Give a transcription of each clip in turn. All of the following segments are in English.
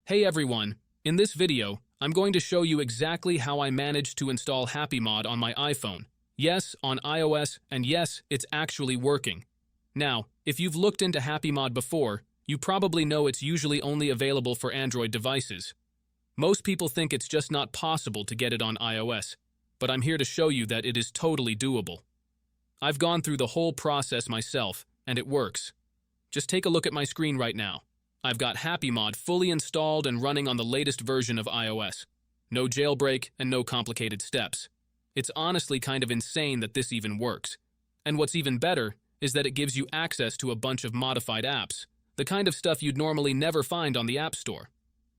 Hey everyone, in this video, I'm going to show you exactly how I managed to install HappyMod on my iPhone. Yes, on iOS, and yes, it's actually working. Now, if you've looked into HappyMod before, you probably know it's usually only available for Android devices. Most people think it's just not possible to get it on iOS, but I'm here to show you that it is totally doable. I've gone through the whole process myself, and it works. Just take a look at my screen right now. I've got HappyMod fully installed and running on the latest version of iOS. No jailbreak and no complicated steps. It's honestly kind of insane that this even works. And what's even better is that it gives you access to a bunch of modified apps, the kind of stuff you'd normally never find on the App Store.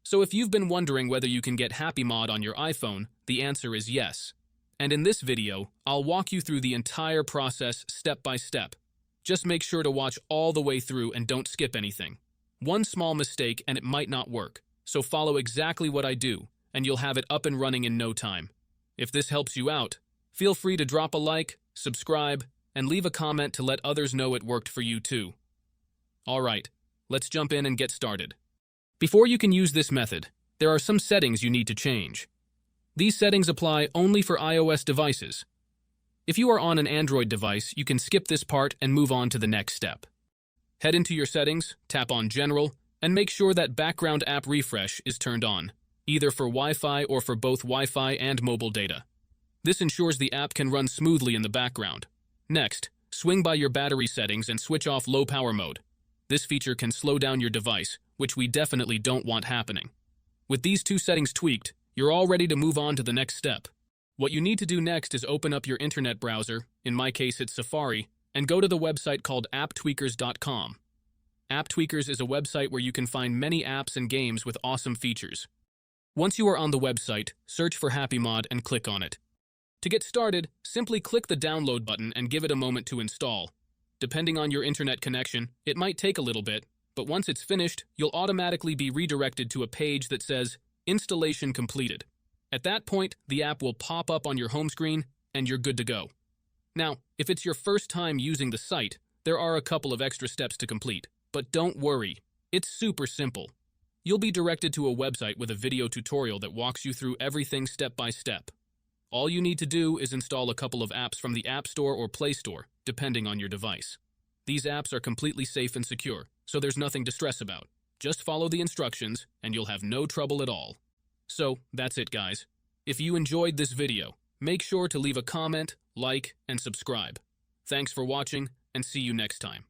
So if you've been wondering whether you can get HappyMod on your iPhone, the answer is yes. And in this video, I'll walk you through the entire process step by step. Just make sure to watch all the way through and don't skip anything. One small mistake and it might not work, so follow exactly what I do, and you'll have it up and running in no time. If this helps you out, feel free to drop a like, subscribe, and leave a comment to let others know it worked for you too. Alright, let's jump in and get started. Before you can use this method, there are some settings you need to change. These settings apply only for iOS devices. If you are on an Android device, you can skip this part and move on to the next step. Head into your settings, tap on General, and make sure that Background App Refresh is turned on, either for Wi-Fi or for both Wi-Fi and mobile data. This ensures the app can run smoothly in the background. Next, swing by your battery settings and switch off low power mode. This feature can slow down your device, which we definitely don't want happening. With these two settings tweaked, you're all ready to move on to the next step. What you need to do next is open up your internet browser, in my case it's Safari, and go to the website called apptweakers.com. AppTweakers is a website where you can find many apps and games with awesome features. Once you are on the website, search for HappyMod and click on it. To get started, simply click the download button and give it a moment to install. Depending on your internet connection, it might take a little bit, but once it's finished, you'll automatically be redirected to a page that says, Installation completed. At that point, the app will pop up on your home screen, and you're good to go. Now, if it's your first time using the site, there are a couple of extra steps to complete. But don't worry, it's super simple. You'll be directed to a website with a video tutorial that walks you through everything step by step. All you need to do is install a couple of apps from the App Store or Play Store, depending on your device. These apps are completely safe and secure, so there's nothing to stress about. Just follow the instructions, and you'll have no trouble at all. So, that's it guys. If you enjoyed this video, make sure to leave a comment, like, and subscribe. Thanks for watching, and see you next time.